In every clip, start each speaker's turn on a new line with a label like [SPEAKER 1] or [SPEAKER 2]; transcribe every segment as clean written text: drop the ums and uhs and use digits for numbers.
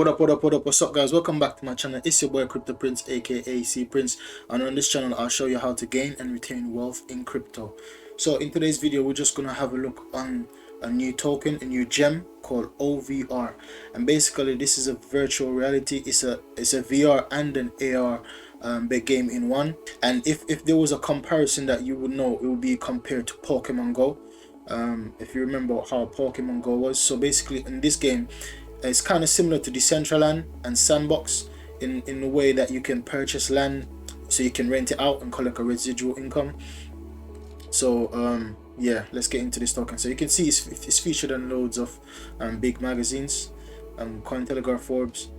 [SPEAKER 1] What's up guys? Welcome back to my channel. It's your boy Crypto Prince, aka C Prince, and on this channel I'll show you how to gain and retain wealth in crypto. So in today's video we're just gonna have a look on a new token, a new gem called OVR, and basically this is a virtual reality. It's a VR and an AR big game in one. And if there was a comparison that you would know, it would be compared to Pokemon Go. If you remember how Pokemon Go was. So basically in this game it's kind of similar to DECENTRALAND and Sandbox in the way that you can purchase land, so you can rent it out and collect a residual income. So yeah, let's get into this token. So you can see it's featured on loads of big magazines, Cointelegraph, Forbes.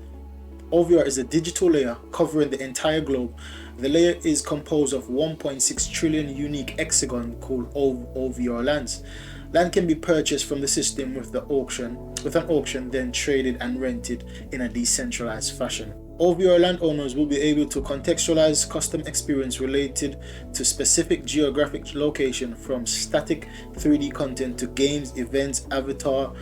[SPEAKER 1] OVR is a digital layer covering the entire globe. The layer is composed of 1.6 trillion unique hexagons called OVR lands. Land can be purchased from the system with an auction, then traded and rented in a decentralized fashion. OVR landowners will be able to contextualize custom experience related to specific geographic location, from static 3D content to games, events, avatar,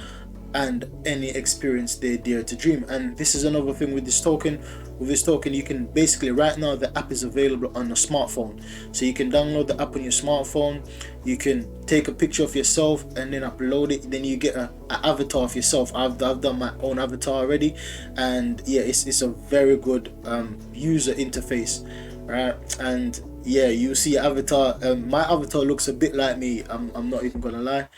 [SPEAKER 1] and any experience they dare to dream. And this is another thing with this token. With this token, you can basically, right now the app is available on your smartphone, so you can download the app on your smartphone. You can take a picture of yourself and then upload it, then you get an avatar of yourself. I've done my own avatar already, and yeah, it's a very good user interface, right? And yeah, you see avatar. My avatar looks a bit like me. I'm not even gonna lie.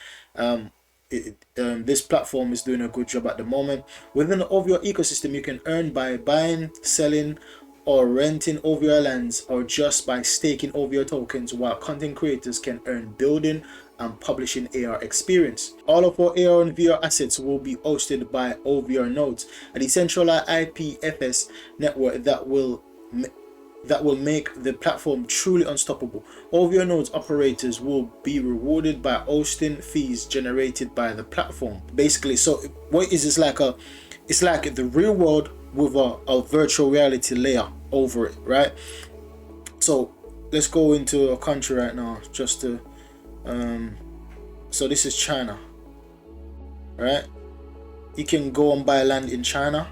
[SPEAKER 1] This platform is doing a good job at the moment. Within the OVR ecosystem, you can earn by buying, selling, or renting OVR lands, or just by staking OVR tokens, while content creators can earn building and publishing AR experience. All of our AR and VR assets will be hosted by OVR nodes, a decentralized IPFS network that will make the platform truly unstoppable. OVR nodes operators will be rewarded by hosting fees generated by the platform. Basically, so what is this like? It's like the real world with a virtual reality layer over it, right? So let's go into a country right now, just to so this is China, right? You can go and buy land in China,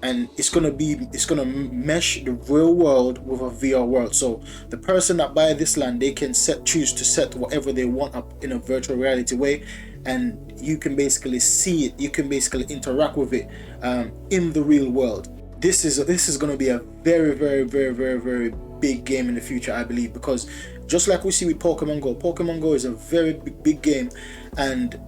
[SPEAKER 1] and it's gonna mesh the real world with a VR world. So the person that buy this land, they can choose to set whatever they want up in a virtual reality way, and you can basically see it. You can basically interact with it in the real world. This is gonna be a very big game in the future, I believe, because just like we see with Pokemon Go is a very big game. And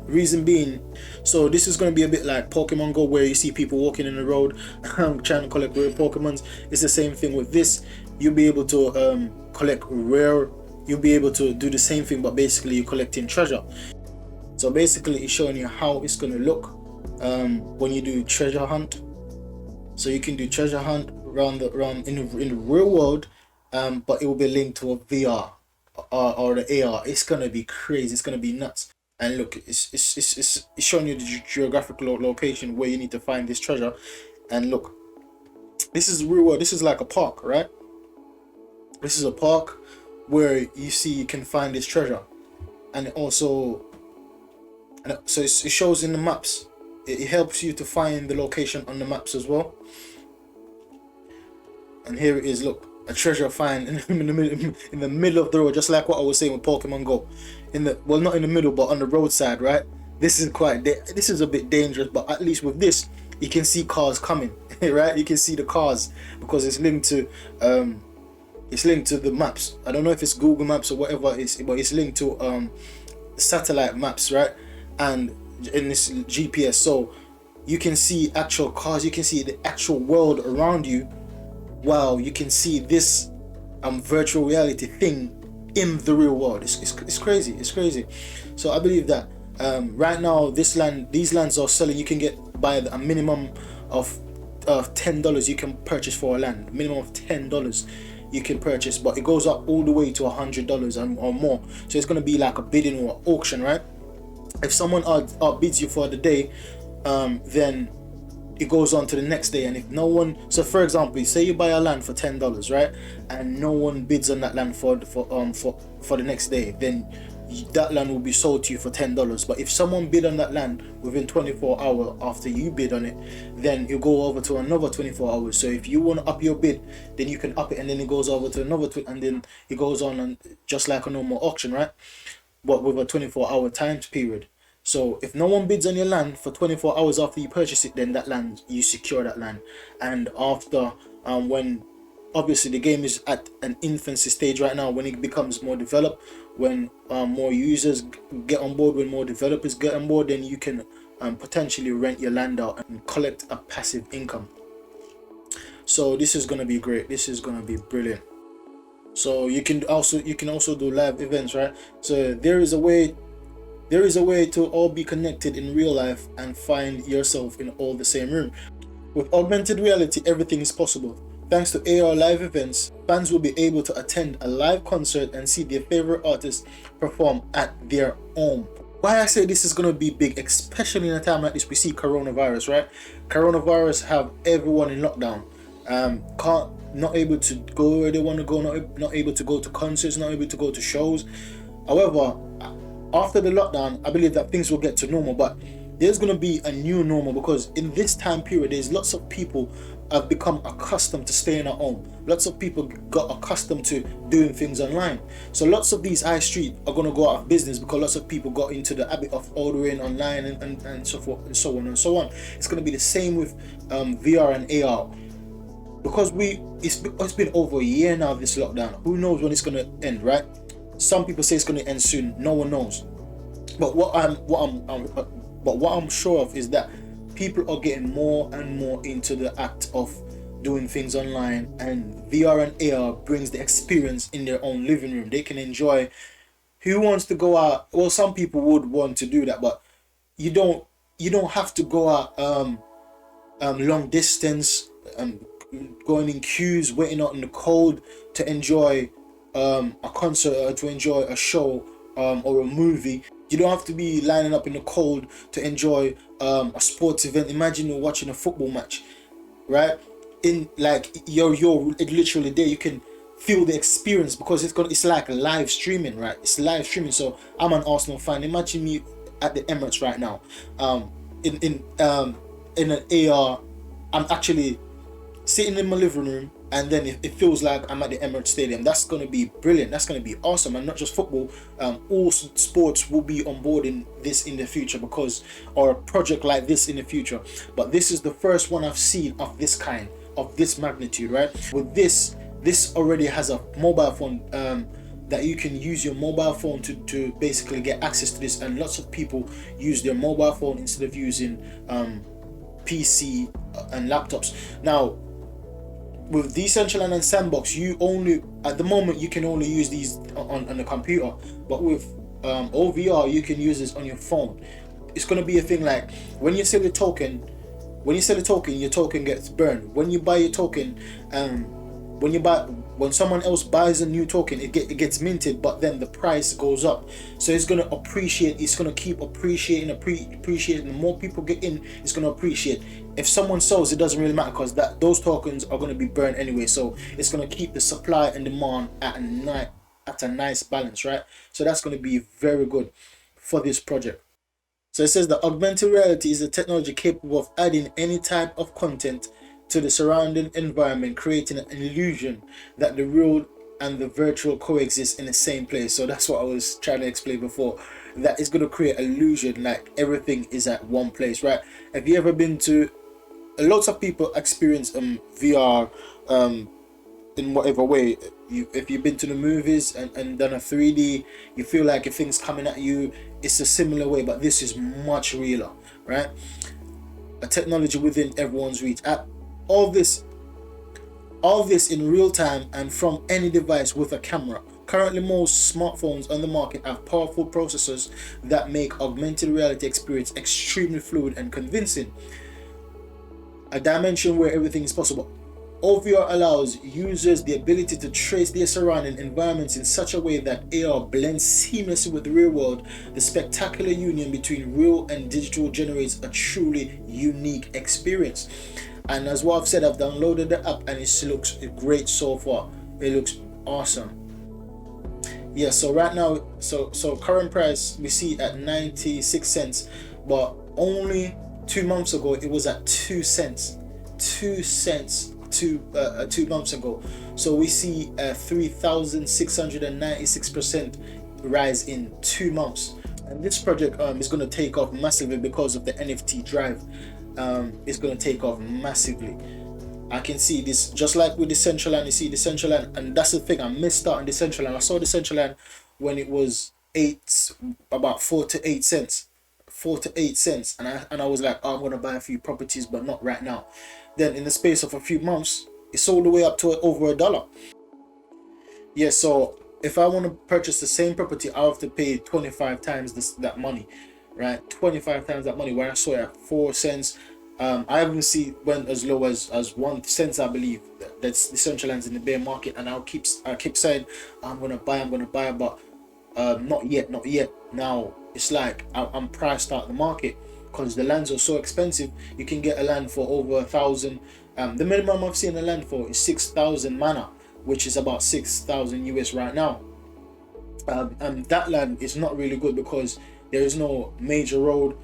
[SPEAKER 1] reason being, so this is going to be a bit like Pokemon Go, where you see people walking in the road trying to collect rare Pokemons. It's the same thing with this. You'll be able to collect rare, you'll be able to do the same thing, but basically you're collecting treasure. So basically it's showing you how it's going to look when you do treasure hunt. So you can do treasure hunt around in the real world, but it will be linked to a VR or the AR. It's going to be crazy. It's going to be nuts. And look, it's showing you the geographical location where you need to find this treasure. And look, this is real world. This is like a park, right? This is a park where you see you can find this treasure, and also, it shows in the maps. It helps you to find the location on the maps as well. And here it is. Look, a treasure find in the middle of the road, just like what I was saying with Pokemon Go. Well, not in the middle, but on the roadside, right? This is a bit dangerous, but at least with this, you can see cars coming, right? You can see the cars because it's linked to the maps. I don't know if it's Google Maps or whatever it is, but it's linked to satellite maps, right? And in this GPS, so you can see actual cars. You can see the actual world around you. Wow, you can see this virtual reality thing in the real world. It's crazy. It's crazy. So I believe that right now these lands are selling. You can get by a minimum of $10 you can purchase for a land. Minimum of $10 you can purchase, but it goes up all the way to $100 or more. So it's going to be like a bidding or auction, right? If someone outbids you for the day, then it goes on to the next day. And if no one, so for example, say you buy a land for $10, right, and no one bids on that land for the next day, then that land will be sold to you for $10. But if someone bid on that land within 24 hours after you bid on it, then you go over to another 24 hours. So if you want to up your bid, then you can up it, and then it goes over to another and then it goes on, and just like a normal auction, right? But with a 24-hour time period. So if no one bids on your land for 24 hours after you purchase it, then that land, you secure that land. And after when obviously the game is at an infancy stage right now, when it becomes more developed, when more users get on board, when more developers get on board, then you can potentially rent your land out and collect a passive income. So this is going to be great. This is going to be brilliant. So you can also do live events, right? So there is a way to all be connected in real life and find yourself in all the same room. With augmented reality, everything is possible. Thanks to AR live events, fans will be able to attend a live concert and see their favorite artists perform at their home. Why I say this is going to be big, especially in a time like this, we see coronavirus, right? Coronavirus have everyone in lockdown. Not able to go where they want to go, not able to go to concerts, not able to go to shows. However, after the lockdown, I believe that things will get to normal, but there's going to be a new normal, because in this time period, there's lots of people have become accustomed to staying at home. Lots of people got accustomed to doing things online. So lots of these high street are going to go out of business because lots of people got into the habit of ordering online and so forth and so on and so on. It's going to be the same with VR and AR. Because it's been over a year now, this lockdown. Who knows when it's going to end, right? Some people say it's going to end soon. No one knows. But what I'm sure of is that people are getting more and more into the act of doing things online, and VR and AR brings the experience in their own living room. They can enjoy. Who wants to go out? Well, some people would want to do that, but you don't have to go out long distance, going in queues, waiting out in the cold to enjoy a concert or to enjoy a show or a movie. You don't have to be lining up in the cold to enjoy a sports event. Imagine you're watching a football match, right? In like you're literally there. You can feel the experience because it's like live streaming, right? It's live streaming. So I'm an Arsenal fan. Imagine me at the Emirates right now. In an AR, I'm actually sitting in my living room, and then it feels like I'm at the Emirates Stadium. That's going to be brilliant. That's going to be awesome. And not just football, all sports will be on board in this in the future, or a project like this in the future. But this is the first one I've seen of this kind, of this magnitude, right? With this already has a mobile phone that you can use your mobile phone to basically get access to this. And lots of people use their mobile phone instead of using PC and laptops. Now, with Decentraland and Sandbox, at the moment you can only use these on the computer, but with OVR you can use this on your phone. It's going to be a thing like when you sell a token, your token gets burned. When you buy your token, when someone else buys a new token, it gets minted, but then the price goes up. So it's going to appreciate. It's going to keep appreciating. The more people get in, it's going to appreciate. If someone sells, it doesn't really matter because those tokens are going to be burned anyway. So it's going to keep the supply and demand at a nice balance, right? So that's going to be very good for this project. So it says that augmented reality is a technology capable of adding any type of content to the surrounding environment, creating an illusion that the real and the virtual coexist in the same place. So that's what I was trying to explain before. That is going to create an illusion like everything is at one place, right? Have you ever been to? Lots of people experience VR in whatever way. If you've been to the movies and done a 3D, you feel like if things coming at you, it's a similar way, but this is much realer, right? A technology within everyone's reach. All this in real time and from any device with a camera. Currently, most smartphones on the market have powerful processors that make augmented reality experience extremely fluid and convincing. A dimension where everything is possible. OVR allows users the ability to trace their surrounding environments in such a way that AR blends seamlessly with the real world. The spectacular union between real and digital generates a truly unique experience. And as what I've said, I've downloaded the app and it looks great so far. It looks awesome. Yeah, so right now, so current price we see at 96 cents, but only 2 months ago it was at 2 cents. 2 cents 2 months ago. So we see a 3,696% rise in 2 months. And this project is going to take off massively because of the NFT drive. It's going to take off massively. I can see this just like with Decentraland. You see Decentraland, and that's the thing. I missed out on Decentraland. I saw Decentraland when it was about 4 to 8 cents, 4 to 8 cents, and I was like, oh, I'm gonna buy a few properties, but not right now. Then in the space of a few months, it's all the way up to over $1. Yeah, so if I want to purchase the same property, I have to pay 25 times that money, right? 25 times that money. Where I saw it at 4 cents, I haven't seen went as low as 1 cent, I believe. That's Decentraland's in the bear market, and I keep saying I'm gonna buy, but not yet, not yet. Now it's like I'm priced out the market because the lands are so expensive. You can get a land for over 1,000. The minimum I've seen a land for is 6,000 mana, which is about 6,000 US right now. And that land is not really good because there is no major road.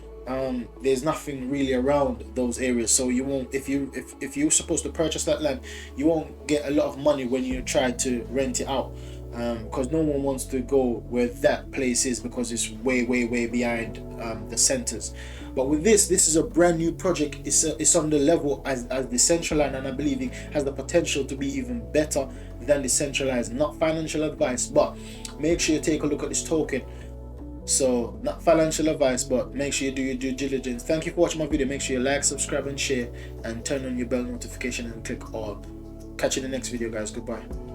[SPEAKER 1] There's nothing really around those areas, so you won't, if you're supposed to purchase that land, you won't get a lot of money when you try to rent it out, because no one wants to go where that place is because it's way behind the centers. But with this is a brand new project. It's on the level as Decentraland, and I believe it has the potential to be even better than Decentralized. Not financial advice, but make sure you take a look at this token. So not financial advice, but make sure you do your due diligence. Thank you for watching my video. Make sure you like, subscribe and share, and turn on your bell notification and click all. Catch you in the next video, guys. Goodbye.